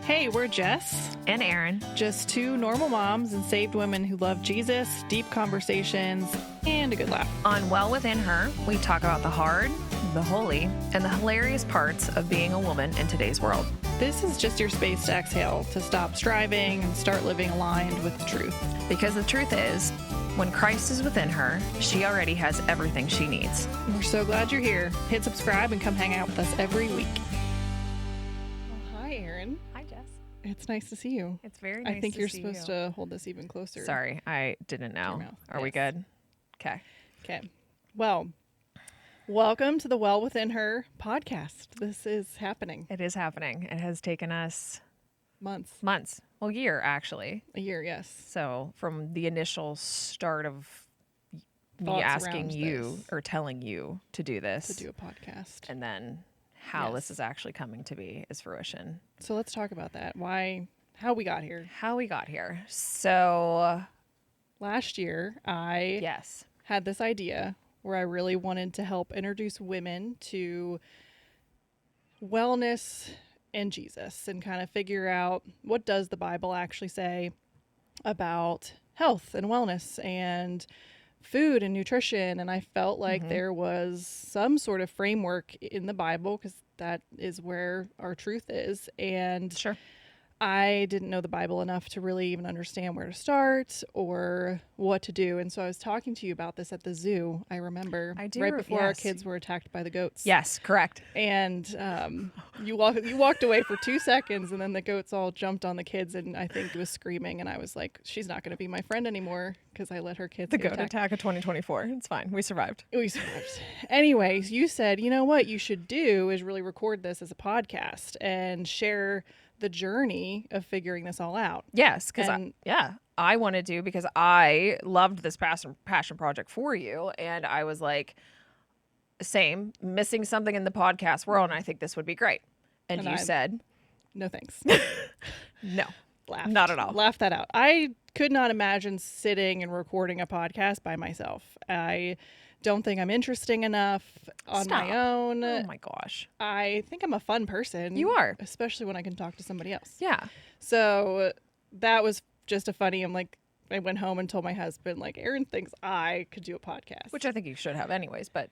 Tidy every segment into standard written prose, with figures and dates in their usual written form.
Hey, we're Jess and Erin. Just two normal moms and saved women who love Jesus, deep conversations, and a good laugh. On Well Within Her, we talk about the hard, the holy, and the hilarious parts of being a woman in today's world. This is just your space to exhale, to stop striving and start living aligned with the truth. Because the truth is, when Christ is within her, she already has everything she needs. We're so glad you're here. Hit subscribe and come hang out with us every week. Oh, hi, Erin. Hi, Jess. It's nice to see you. It's very nice to see you. I think you're supposed to hold this even closer. Sorry, I didn't know. Are we good? Okay. Okay. Well, welcome to the Well Within Her podcast. This is happening. It is happening. It has taken us months. Well, year, actually. A year, yes. So from the initial start of me Thoughts asking you this. or telling you to do this. To do a podcast. And then how this is actually coming to be is fruition. So let's talk about that. How we got here. So last year, I had this idea where I really wanted to help introduce women to wellness and Jesus and kind of figure out what does the Bible actually say about health and wellness and food and nutrition. And I felt like there was some sort of framework in the Bible because that is where our truth is. And I didn't know the Bible enough to really even understand where to start or what to do. And so I was talking to you about this at the zoo. I remember right before our kids were attacked by the goats. Yes, correct. And you walked away for 2 seconds, and then the goats all jumped on the kids, and I think was screaming. And I was like, she's not going to be my friend anymore because I let her kids The get goat attacked. attack of 2024. It's fine. We survived. Anyways, you said, you know what you should do is really record this as a podcast and share the journey of figuring this all out. Yes, because I wanted to, because I loved this passion project for you, and I was like, missing something in the podcast world, and I think this would be great. And you said, no thanks. No, laughed. Not at all. Laughed that out. I could not imagine sitting and recording a podcast by myself. I don't think I'm interesting enough on my own. Oh my gosh. I think I'm a fun person. You are. Especially when I can talk to somebody else. Yeah. So that was just I went home and told my husband, Erin thinks I could do a podcast. Which I think you should have anyways, but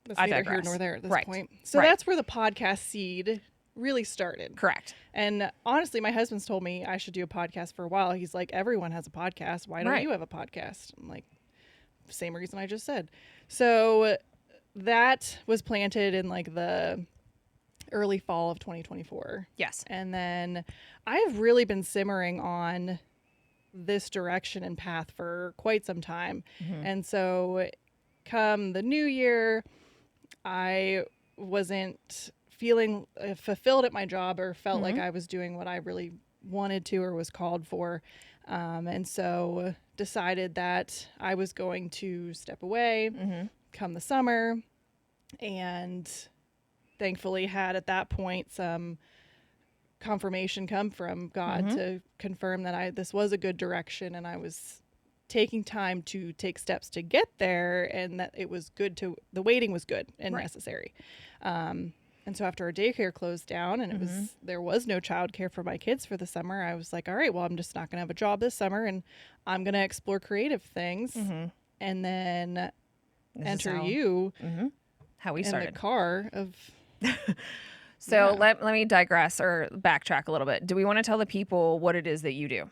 that's neither here nor there at this point. So that's where the podcast seed really started. Correct. And honestly, my husband's told me I should do a podcast for a while. He's like, everyone has a podcast. Why don't you have a podcast? I'm like, same reason I just said. So that was planted in the early fall of 2024. Yes. And then I've really been simmering on this direction and path for quite some time. And so come the new year, I wasn't feeling fulfilled at my job or felt like I was doing what I really wanted to or was called for. And so decided that I was going to step away come the summer, and thankfully had at that point some confirmation come from God to confirm that this was a good direction, and I was taking time to take steps to get there, and that it was the waiting was good and necessary. And so after our daycare closed down and there was no childcare for my kids for the summer, I was like, all right, well, I'm just not going to have a job this summer, and I'm going to explore creative things. And then enter how we started in the car of. So let me digress or backtrack a little bit. Do we want to tell the people what it is that you do?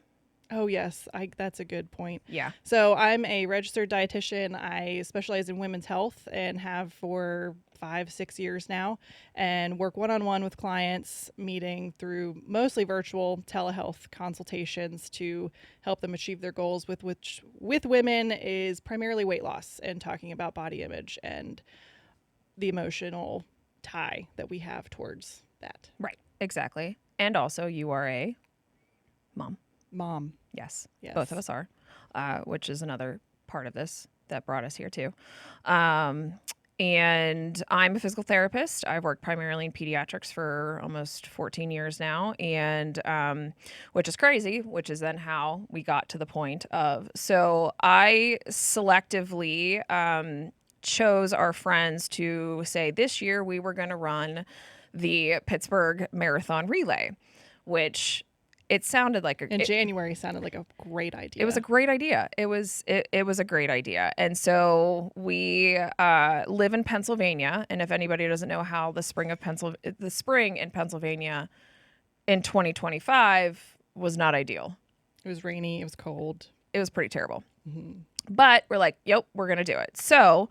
Oh, yes. That's a good point. Yeah. So I'm a registered dietitian. I specialize in women's health and have for 5-6 years now, and work one-on-one with clients, meeting through mostly virtual telehealth consultations to help them achieve their goals, which with women is primarily weight loss and talking about body image and the emotional tie that we have towards that. Right. Exactly. And also you are a mom. Yes. Both of us are, which is another part of this that brought us here too. And I'm a physical therapist. I've worked primarily in pediatrics for almost 14 years now, and which is crazy, which is then how we got to the point of, so I selectively chose our friends to say this year we were going to run the Pittsburgh Marathon Relay, which it sounded like in January sounded like a great idea. It was a great idea. It was a great idea. And so we live in Pennsylvania, and if anybody doesn't know how the spring in Pennsylvania in 2025 was not ideal. It was rainy, it was cold. It was pretty terrible. But we're like, yep, we're going to do it. So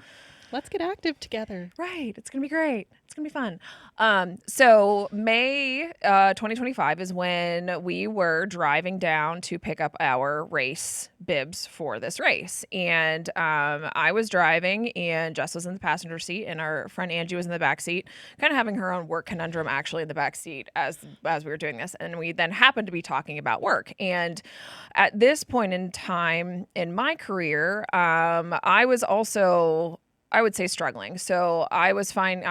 let's get active together. Right. It's going to be great. It's going to be fun. So May 2025 is when we were driving down to pick up our race bibs for this race. And I was driving, and Jess was in the passenger seat, and our friend Angie was in the back seat, kind of having her own work conundrum actually in the back seat as we were doing this. And we then happened to be talking about work. And at this point in time in my career, I was also, I would say, struggling. So I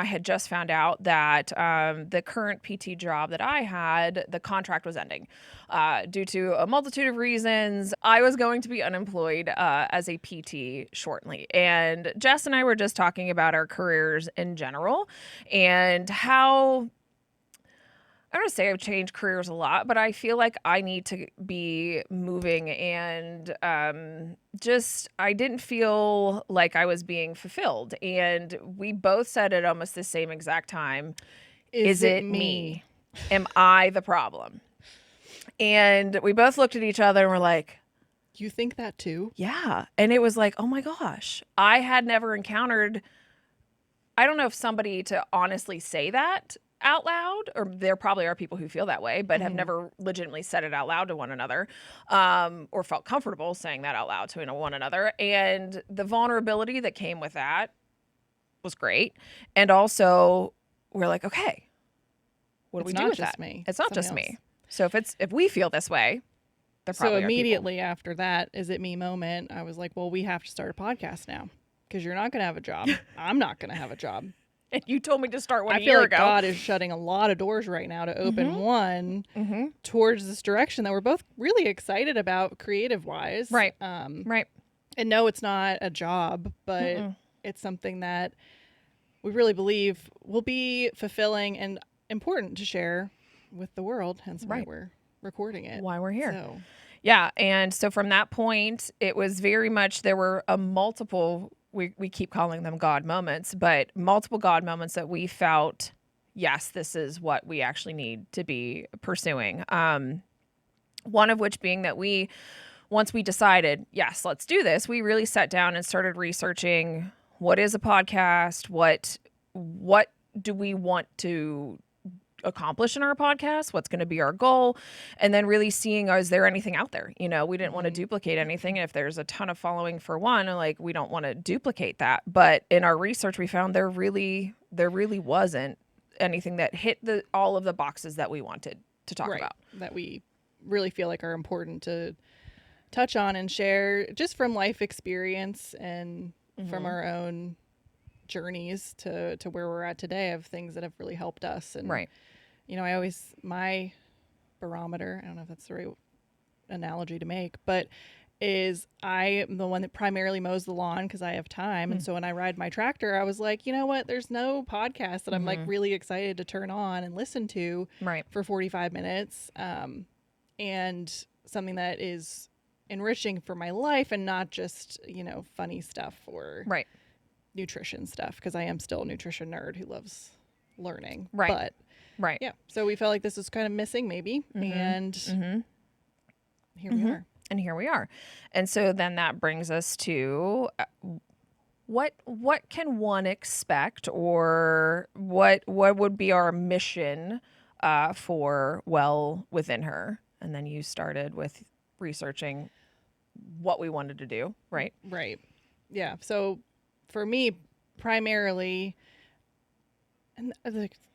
had just found out that the current PT job that I had, the contract was ending due to a multitude of reasons. I was going to be unemployed as a PT shortly. And Jess and I were just talking about our careers in general and how, I don't want to say I've changed careers a lot, but I feel like I need to be moving, and I didn't feel like I was being fulfilled. And we both said at almost the same exact time, is it me? Am I the problem? And we both looked at each other and were like, you think that too? Yeah. And it was like, oh my gosh, I had never encountered, I don't know if somebody to honestly say that out loud, or there probably are people who feel that way, but have never legitimately said it out loud to one another, or felt comfortable saying that out loud to one another. And the vulnerability that came with that was great. And also we're like, okay, what do we do with that? It's not just me. So if we feel this way, there probably so immediately after that, is it me moment, I was like, well, we have to start a podcast now, because you're not going to have a job. I'm not going to have a job. And you told me to start one a year ago. I feel like ago. God is shutting a lot of doors right now to open one towards this direction that we're both really excited about, creative-wise. Right. Right. And no, it's not a job, but it's something that we really believe will be fulfilling and important to share with the world. Hence why we're recording it. Why we're here. So. Yeah. And so from that point, it was very much, there were a multiple, we keep calling them God moments, but multiple God moments that we felt, yes, this is what we actually need to be pursuing. One of which being that once we decided, yes, let's do this, we really sat down and started researching what is a podcast, what do we want to accomplish in our podcast, what's going to be our goal, and then really seeing, is there anything out there? We didn't want to duplicate anything. And if there's a ton of following for one, like, we don't want to duplicate that. But in our research, we found there really wasn't anything that hit all of the boxes that we wanted to talk about, that we really feel like are important to touch on and share, just from life experience and from our own journeys to where we're at today, of things that have really helped us. And my barometer, I don't know if that's the right analogy to make, but is I am the one that primarily mows the lawn because I have time. And so when I ride my tractor, I was like, you know what, there's no podcast that I'm like really excited to turn on and listen to for 45 minutes. And something that is enriching for my life, and not just, funny stuff or nutrition stuff, because I am still a nutrition nerd who loves learning. But yeah, so we felt like this was kind of missing maybe. And here we are. And here we are. And so then that brings us to what can one expect, or what would be our mission for Well Within Her? And then you started with researching what we wanted to do, right? Right. Yeah. So for me, primarily, and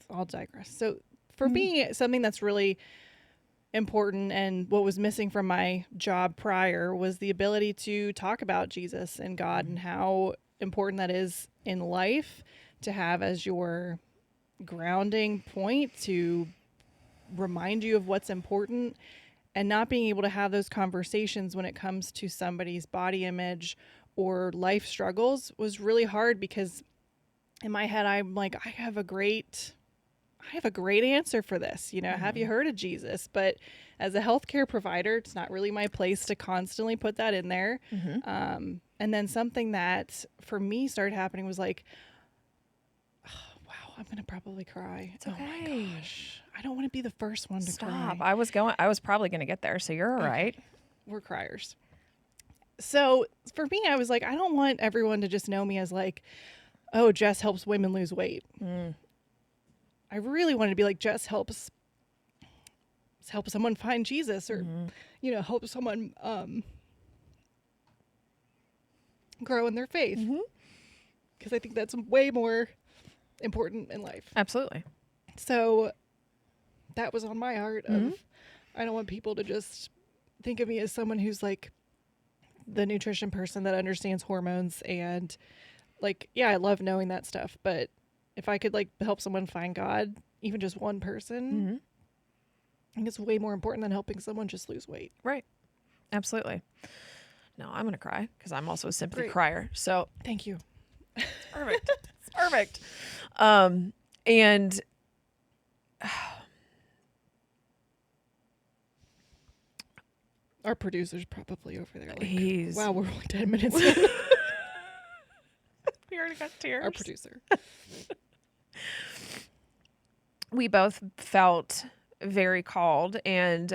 I'll digress. So for me, something that's really important, and what was missing from my job prior, was the ability to talk about Jesus and God and how important that is in life, to have as your grounding point, to remind you of what's important, and not being able to have those conversations when it comes to somebody's body image or life struggles was really hard, because in my head, I'm like, I have a great I have a great answer for this. Have you heard of Jesus? But as a healthcare provider, it's not really my place to constantly put that in there. And then something that for me started happening was like, oh, wow, I'm going to probably cry. It's okay. Oh my gosh. I don't want to be the first one to cry. I was probably going to get there. So you're all right. We're criers. So for me, I was like, I don't want everyone to just know me as like, oh, Jess helps women lose weight. I really wanted to be like, Jess helps someone find Jesus, or help someone grow in their faith, because I think that's way more important in life. Absolutely. So that was on my heart of I don't want people to just think of me as someone who's like the nutrition person that understands hormones, and like, yeah, I love knowing that stuff, but if I could like help someone find God, even just one person, I think it's way more important than helping someone just lose weight. Right. Absolutely. No, I'm going to cry because I'm also a sympathy crier. So thank you. It's perfect. It's perfect. And our producer's probably over there like, he's... wow, we're only 10 minutes in. We already got tears. Our producer. We both felt very called, and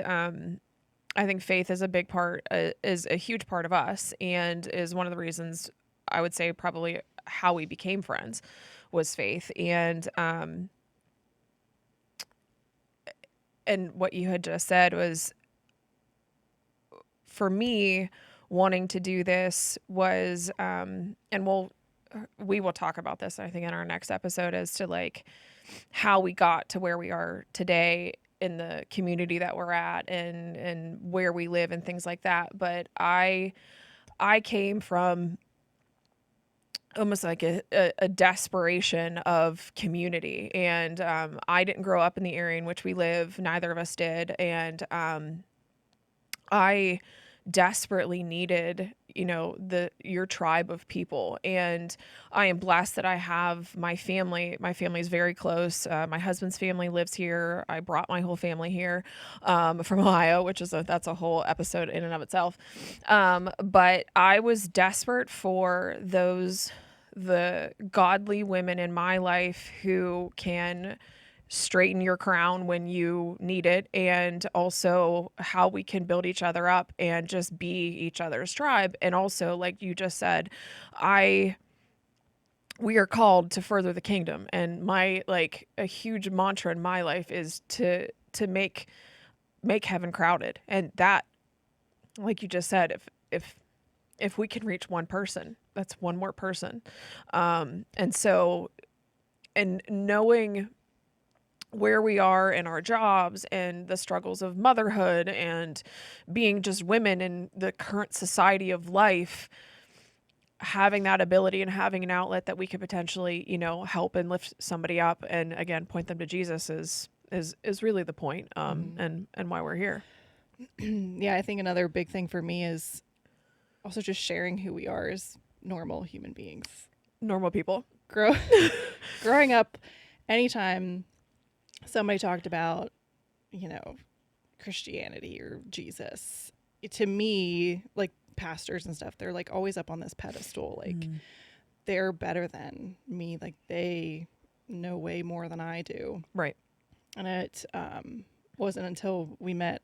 I think faith is a big part, is a huge part of us, and is one of the reasons I would say probably how we became friends was faith. And what you had just said was, for me, wanting to do this was, and we will talk about this, I think, in our next episode, as to like how we got to where we are today in the community that we're at, and where we live and things like that. But I came from almost like a desperation of community, and I didn't grow up in the area in which we live. Neither of us did. And I desperately needed, your tribe of people. And I am blessed that I have my family. My family is very close. My husband's family lives here. I brought my whole family here from Ohio, which is that's a whole episode in and of itself. But I was desperate for the godly women in my life who can straighten your crown when you need it, and also how we can build each other up and just be each other's tribe. And also, like you just said, we are called to further the kingdom, and a huge mantra in my life is to make heaven crowded. And that, like you just said, if we can reach one person, that's one more person. And so, and knowing where we are in our jobs and the struggles of motherhood and being just women in the current society of life, having that ability and having an outlet that we could potentially, help and lift somebody up and again, point them to Jesus is really the point, and why we're here. Yeah. I think another big thing for me is also just sharing who we are as normal human beings, normal people. Growing up, anytime somebody talked about, Christianity or Jesus, to me, like pastors and stuff, they're like always up on this pedestal. Like they're better than me. Like they know way more than I do. Right. And it wasn't until we met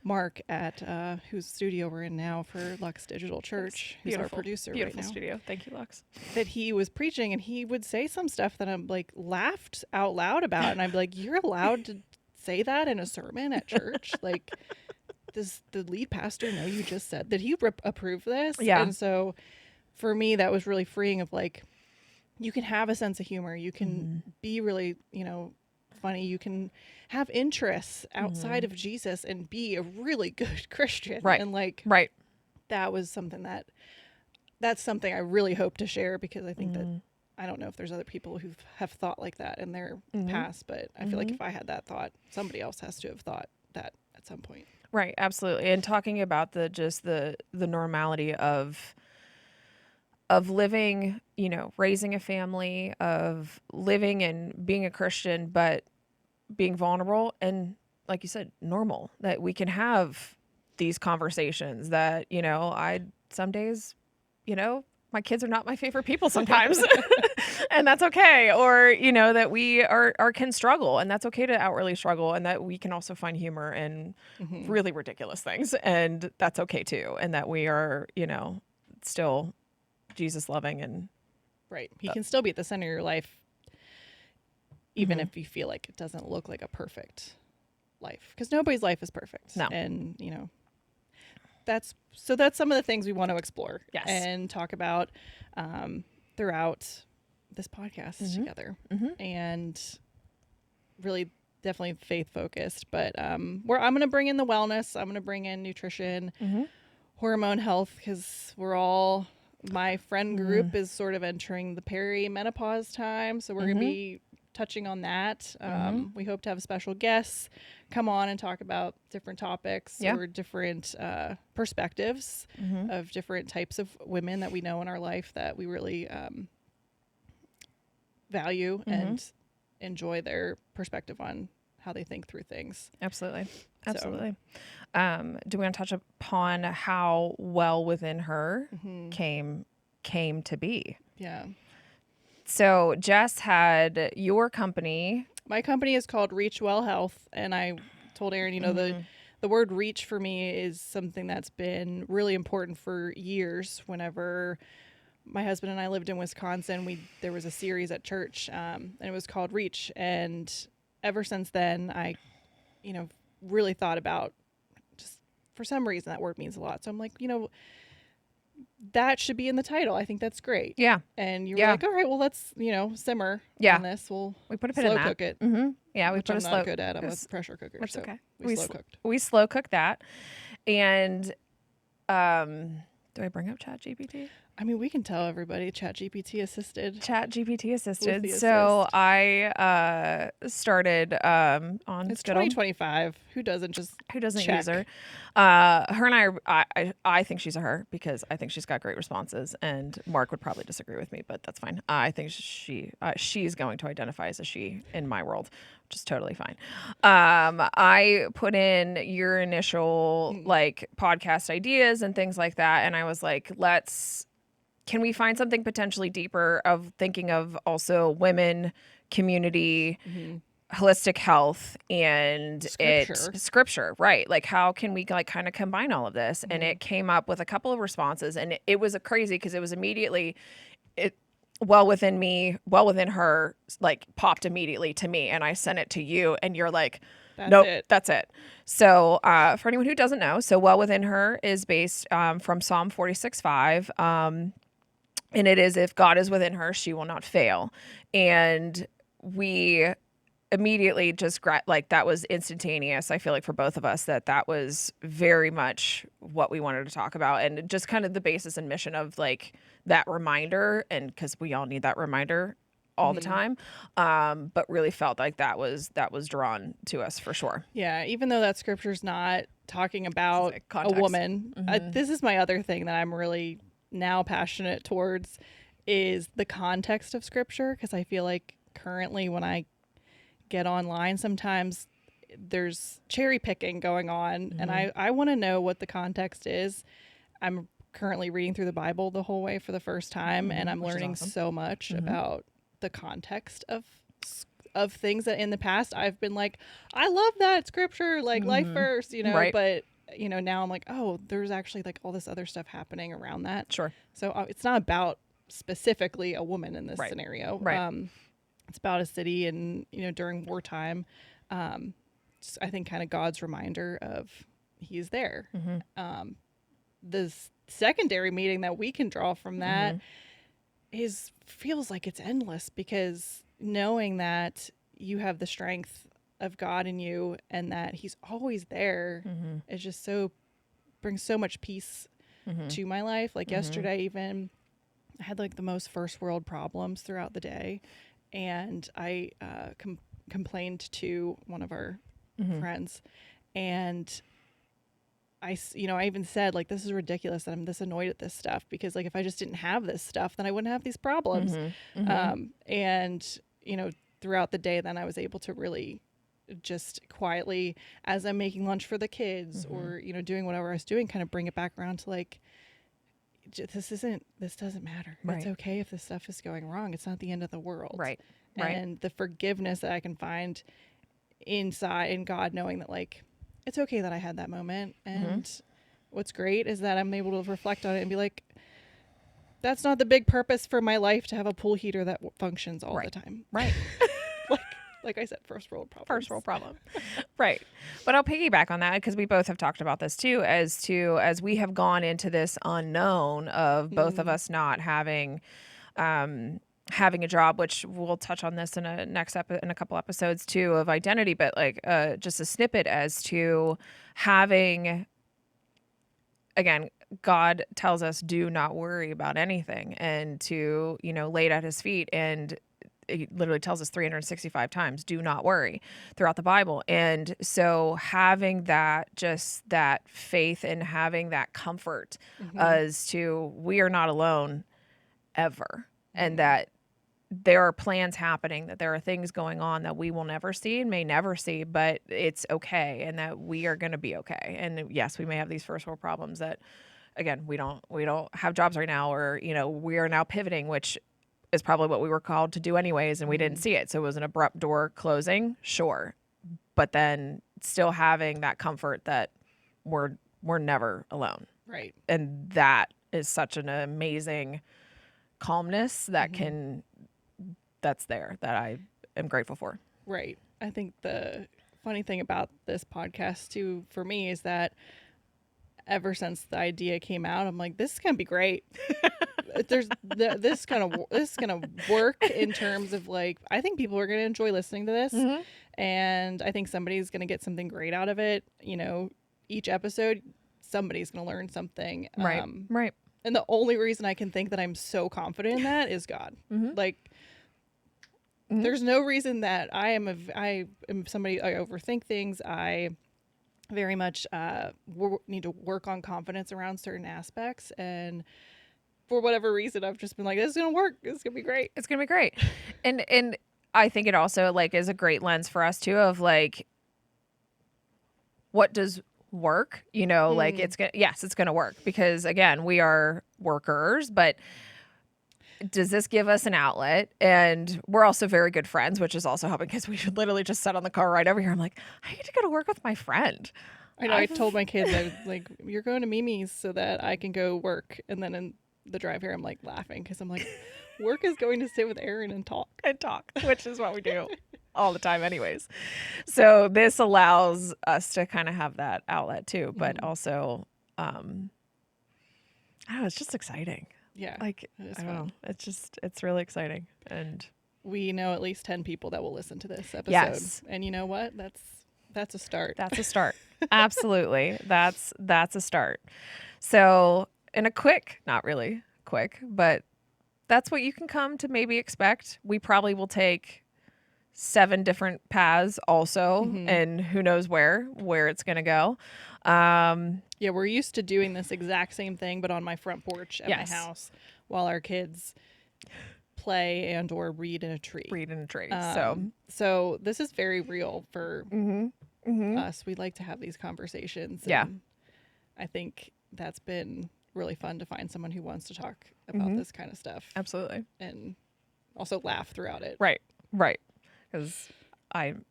Mark at whose studio we're in now for Lux Digital Church, who's our producer right now. Beautiful studio. Thank you, Lux. That he was preaching, and he would say some stuff that I'm like laughed out loud about, and I'm like, you're allowed to say that in a sermon at church? Like, does the lead pastor know you just said that? He approve this? Yeah. And so for me, that was really freeing of like, you can have a sense of humor. You can be really, funny. You can have interests outside of Jesus and be a really good Christian. Right. And like, right. That was something that's something I really hope to share, because I think that I don't know if there's other people who have thought like that in their past, but I feel like if I had that thought, somebody else has to have thought that at some point. Right. Absolutely. And talking about the normality of living, raising a family, of living and being a Christian, but being vulnerable and, like you said, normal, that we can have these conversations that, some days, my kids are not my favorite people sometimes and that's okay. Or, that we can struggle, and that's okay to outwardly struggle, and that we can also find humor in really ridiculous things, and that's okay too. And that we are, still Jesus loving, and right. He can still be at the center of your life, even if you feel like it doesn't look like a perfect life, because nobody's life is perfect. No. And, that's some of the things we want to explore and talk about throughout this podcast together, and really definitely faith focused. But I'm going to bring in the wellness. I'm going to bring in nutrition, hormone health, because my friend group is sort of entering the perimenopause time. So we're going to be touching on that. We hope to have special guests come on and talk about different topics or different perspectives of different types of women that we know in our life that we really value and enjoy their perspective on how they think through things. Absolutely. Do we want to touch upon how Well Within Her came to be? Yeah. So Jess had your company. My company is called Reach Well Health, and I told Erin, the word reach for me is something that's been really important for years. Whenever my husband and I lived in Wisconsin, there was a series at church, and it was called Reach. And ever since then, I, really thought about, just for some reason that word means a lot. So I'm like, that should be in the title. I think that's great. Yeah. And you were like, all right, well, let's, simmer on this. We put a pin in that. Slow cook it. Yeah, we which put I'm a slow. not good at. I'm a pressure cooker. That's so okay. we slow cooked. We slow cooked that. And do I bring up ChatGPT? I mean, we can tell everybody ChatGPT assisted. ChatGPT assisted. So I started on. It's 2025. Who doesn't use her? Her and I think she's a her, because I think she's got great responses, and Mark would probably disagree with me, but that's fine. I think she's going to identify as a she in my world, which is totally fine. I put in your initial podcast ideas and things like that, and I was like, can we find something potentially deeper of thinking of also women, community, holistic health, and scripture, right? Like, how can we kind of combine all of this? And it came up with a couple of responses, and it was crazy, because it was immediately Well Within Her, popped immediately to me, and I sent it to you, and you're like, nope, that's it. So for anyone who doesn't know, so Well Within Her is based from Psalm 46:5. And it is, if God is within her, she will not fail. And we immediately just that was instantaneous. I feel like for both of us that was very much what we wanted to talk about, and just kind of the basis and mission of that reminder, and because we all need that reminder all the time, but really felt like that was drawn to us for sure. Yeah, even though that scripture's not talking about a woman, this is my other thing that I'm really now passionate towards, is the context of scripture, because I feel like currently when I get online, sometimes there's cherry picking going on, and I want to know what the context is. I'm currently reading through the Bible the whole way for the first time, and I'm learning so much about the context of things that in the past I've been like, I love that scripture, life first, right. But now I'm like, oh, there's actually all this other stuff happening around that. Sure. So it's not about specifically a woman in this scenario. Right. It's about a city, and during wartime, just, I think, kind of God's reminder of He's there. The secondary meaning that we can draw from that feels like it's endless, because knowing that you have the strength of God in you, and that He's always there, is just brings so much peace to my life. Yesterday, even, I had the most first world problems throughout the day, and I complained to one of our friends, and I even said, this is ridiculous that I'm this annoyed at this stuff, because if I just didn't have this stuff, then I wouldn't have these problems. And throughout the day, then I was able to really just quietly, as I'm making lunch for the kids or, you know, doing whatever I was doing, kind of bring it back around to like, this doesn't matter. Right. It's okay if this stuff is going wrong. It's not the end of the world. Right. And the forgiveness that I can find inside in God, knowing that like, it's okay that I had that moment. And what's great is that I'm able to reflect on it and be like, that's not the big purpose for my life, to have a pool heater that functions all the time. Right. Like I said, first world problem. First world problem. Right. But I'll piggyback on that because we both have talked about this too, as we have gone into this unknown of both of us not having having a job, which we'll touch on this in a couple episodes too, of identity, but like just a snippet as to having, again, God tells us do not worry about anything, and to, you know, lay it at his feet, and it literally tells us 365 times, do not worry, throughout the Bible. And so having that, just that faith and having that comfort as to we are not alone ever, and that there are plans happening, that there are things going on that we will never see and may never see, but it's okay, and that we are going to be okay. And yes, we may have these first world problems that, again, we don't have jobs right now, or, you know, we are now pivoting, which is probably what we were called to do anyways, and we didn't see it. So it was an abrupt door closing, sure. But then still having that comfort that we're never alone. Right. And that is such an amazing calmness that that's there, that I am grateful for. Right. I think the funny thing about this podcast too, for me, is that ever since the idea came out, I'm like, this is gonna be great. This is gonna work in terms of like, I think people are gonna enjoy listening to this, and I think somebody's gonna get something great out of it. You know, each episode, somebody's gonna learn something. Right. Right. And the only reason I can think that I'm so confident in that is God. Like, there's no reason that I am somebody, I overthink things. I very much need to work on confidence around certain aspects, and for whatever reason I've just been like, this is gonna work, it's gonna be great, it's gonna be great. And I think it also like is a great lens for us too, of like, what does work, you know, like it's gonna work, because again, we are workers, but does this give us an outlet? And we're also very good friends, which is also helping, because we should literally just sit on the car right over here. I'm like, I need to go to work with my friend. I know. I told my kids, I was like, you're going to Mimi's so that I can go work. And then in the drive here, I'm like laughing because I'm like, work is going to sit with Erin and talk, which is what we do all the time anyways. So this allows us to kind of have that outlet too, but also, I don't know, it's just exciting. Yeah. Like, I don't know. It's really exciting. And we know at least 10 people that will listen to this episode. Yes. And you know what? That's a start. That's a start. Absolutely. That's a start. So in a quick, not really quick, but that's what you can come to maybe expect. We probably will take 7 different paths also, and who knows where it's going to go. Yeah, we're used to doing this exact same thing, but on my front porch at my house while our kids play and or read in a tree. So this is very real for us. We like to have these conversations. Yeah. And I think that's been really fun to find someone who wants to talk about this kind of stuff. Absolutely. And also laugh throughout it. Right. Because I'm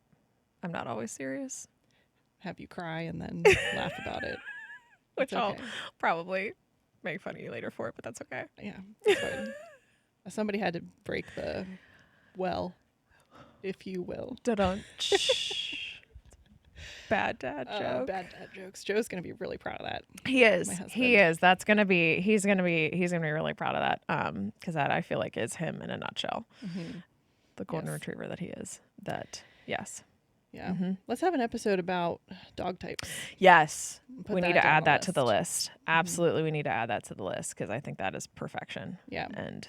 not always serious. Have you cry and then laugh about it. Which I'll probably make fun of you later for it, but that's okay. Yeah. That's fine. Somebody had to break the well, if you will. Bad dad joke. Bad dad jokes. Joe's gonna be really proud of that. He is. That's gonna be. He's gonna be really proud of that. Because that, I feel like, is him in a nutshell. The golden retriever that he is. That, yes. Yeah. Let's have an episode about dog types. Yes. We need to add that to the list. Absolutely, we need to add that to the list, because I think that is perfection. Yeah. And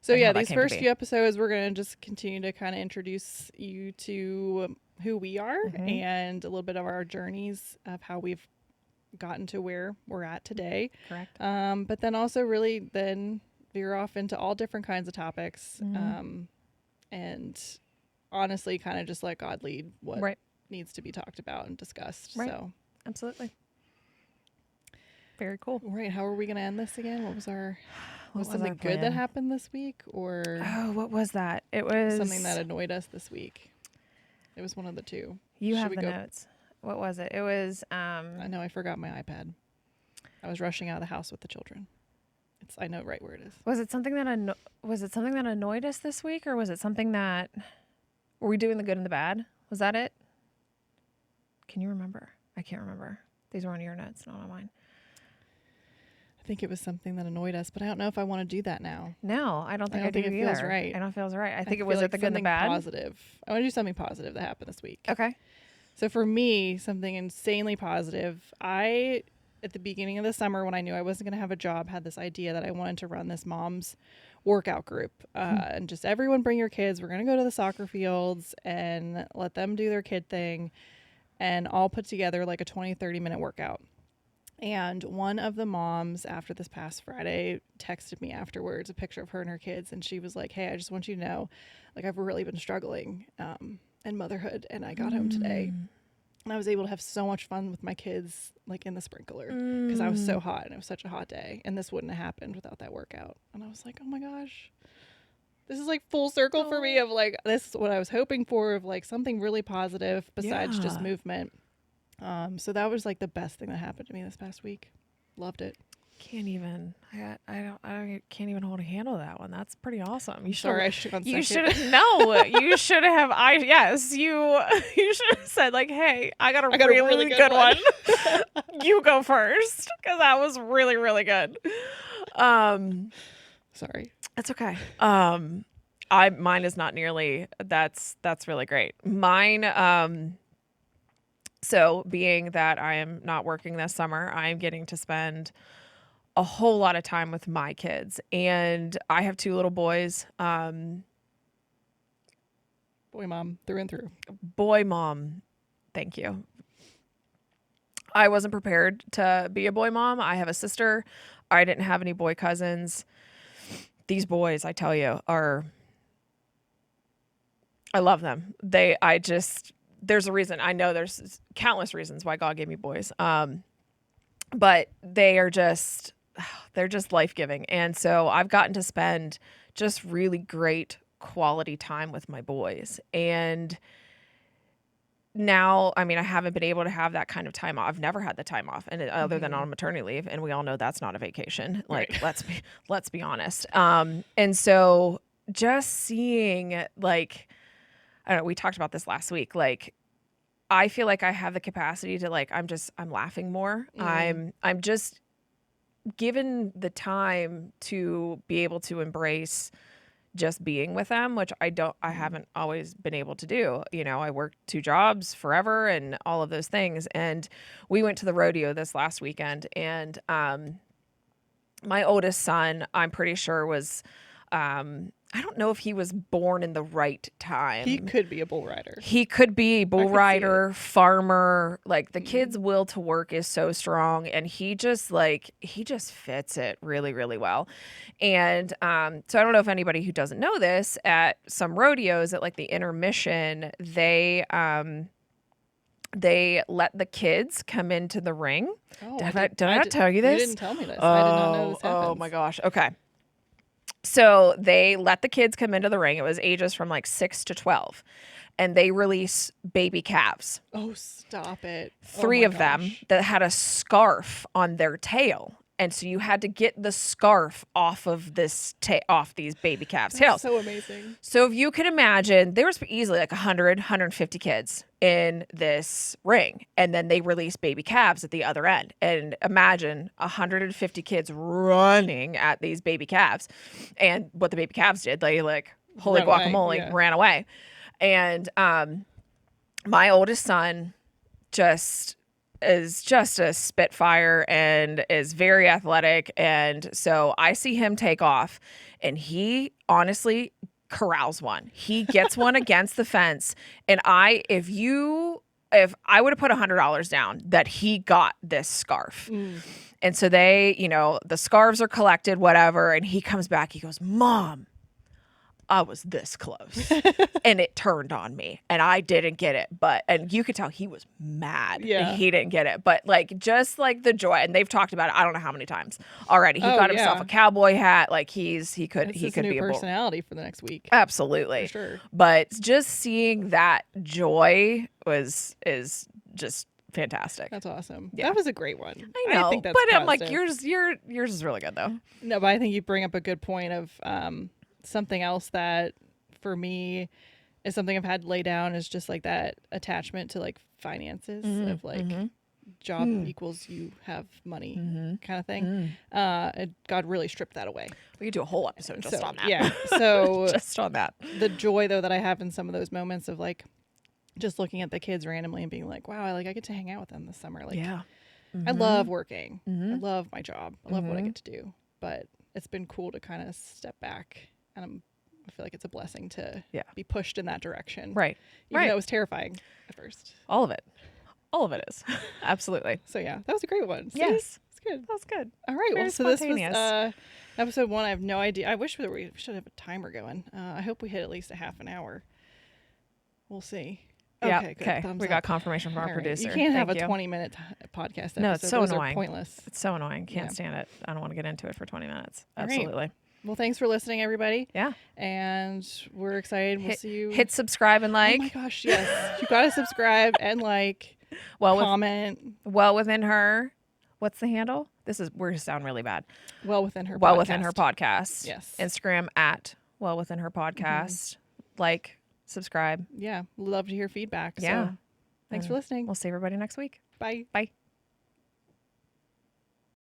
so yeah, these first few episodes, we're going to just continue to kind of introduce you to who we are and a little bit of our journeys of how we've gotten to where we're at today. Correct. But then also really then veer off into all different kinds of topics. And honestly kind of just let God lead what Right. needs to be talked about and discussed. Right. So, Absolutely. Very cool. right. How are we going to end this again? What was our, What was something our good that plan? happened this week or Oh, what was that? It was something that annoyed us this week? It was one of the two. You Should have we the go? notes. What was it? It was I know I forgot my iPad. I was rushing out of the house with the children. I know right where it is. Was it something that annoyed us this week, or was it something that were we doing the good and the bad? Was that it? Can you remember? I can't remember. These were on your notes, not on mine. I think it was something that annoyed us, but I don't know if I want to do that now. No, I don't think I do it either. feels right. I don't feel right. I think it feel was like at the good and the bad. Positive. I want to do something positive that happened this week. Okay. So for me, something insanely positive. I, at the beginning of the summer, when I knew I wasn't going to have a job, had this idea that I wanted to run this mom's workout group, and just everyone bring your kids. We're going to go to the soccer fields and let them do their kid thing, and all put together like a 20, 30-minute workout. And one of the moms after this past Friday texted me afterwards a picture of her and her kids. And she was like, hey, I just want you to know, like, I've really been struggling in motherhood. And I got home today and I was able to have so much fun with my kids, like in the sprinkler, because I was so hot and it was such a hot day. And this wouldn't have happened without that workout. And I was like, oh my gosh, this is like full circle for me of like, this is what I was hoping for, of like something really positive besides just movement. So that was like the best thing that happened to me this past week. Loved it. Can't even. I can't even hold a handle to that one. That's pretty awesome. You Sorry, I should. You should no. You should have. Yes, you. You should have said like, "Hey, I got a really good one. You go first," because that was really really good. Sorry. That's okay. Mine is not nearly. That's really great. Mine. So being that I am not working this summer, I am getting to spend a whole lot of time with my kids. And I have 2 little boys. Boy mom through and through. Boy mom. Thank you. I wasn't prepared to be a boy mom. I have a sister. I didn't have any boy cousins. These boys, I tell you, I love them. There's a reason. I know there's countless reasons why God gave me boys. But they're just life-giving. And so I've gotten to spend just really great quality time with my boys. And now, I mean, I haven't been able to have that kind of time off. I've never had the time off, and other than on maternity leave, and we all know that's not a vacation. Like, right. let's be honest. And so just seeing like, I don't know, we talked about this last week. Like, I feel like I have the capacity to like, I'm laughing more. I'm just given the time to be able to embrace just being with them, which I haven't always been able to do. You know, I worked 2 jobs forever and all of those things. And we went to the rodeo this last weekend, and my oldest son, I'm pretty sure was, I don't know if he was born in the right time. He could be a bull rider. He could be bull rider, farmer. Like the kid's will to work is so strong, and he just fits it really, really well. And so I don't know if anybody who doesn't know this, at some rodeos at like the intermission, they let the kids come into the ring. Oh, did I not tell you this? You didn't tell me this. I did not know this happens. Oh my gosh. Okay. So they let the kids come into the ring. It was ages from like 6 to 12. And they release baby calves. Oh, stop it. 3 of them that had a scarf on their tail. And so you had to get the scarf off of off these baby calves' tails. So amazing. So if you can imagine, there was easily like 100, 150 kids in this ring. And then they released baby calves at the other end. And imagine 150 kids running at these baby calves. And what the baby calves did, they like, holy guacamole, ran away. And my oldest son is just a spitfire and is very athletic. And so I see him take off, and he honestly corrals one. He gets one against the fence. And if I would have put $100 down that he got this scarf. And so they, the scarves are collected, whatever. And he comes back, he goes, Mom, I was this close and it turned on me and I didn't get it. And you could tell he was mad. Yeah. He didn't get it. But like, just like the joy, and they've talked about it, I don't know how many times already. He got himself a cowboy hat. Like he could new be a personality for the next week. Absolutely. For sure. But just seeing that joy is just fantastic. That's awesome. Yeah. That was a great one. I know. I think that's but I'm like, positive. yours is really good though. No, but I think you bring up a good point of something else that for me is something I've had to lay down is just like that attachment to like finances of like job equals you have money kind of thing. God really stripped that away. We could do a whole episode just on that. Yeah. So just on that. The joy though that I have in some of those moments of like just looking at the kids randomly and being like, wow, I get to hang out with them this summer. Like, yeah. I love working. I love my job. I love what I get to do. But it's been cool to kind of step back, and I feel like it's a blessing to be pushed in that direction. Right. Even though it was terrifying at first. All of it is. Absolutely. So yeah, that was a great one. See? Yes. It's good. That was good. All right. Very well, so this spontaneous. was episode 1. I have no idea. I wish we should have a timer going. I hope we hit at least a half an hour. We'll see. Yeah. Okay. Good. Okay. Thumbs We up. got confirmation from our All right. producer. You can't have a Thank you. 20-minute podcast episode. No, it's so Those annoying. are pointless. It's so annoying. Can't Yeah. stand it. I don't want to get into it for 20 minutes. All right. Absolutely. Well, thanks for listening, everybody. Yeah. And we're excited. We'll see you. Hit subscribe and like. Oh my gosh, yes. You got to subscribe and like, comment. Well within her. What's the handle? We're sound really bad. Well within her Well podcast. within her podcast. Yes. Instagram at well within her podcast. Like, subscribe. Yeah. Love to hear feedback. Yeah. So thanks for listening. We'll see everybody next week. Bye. Bye.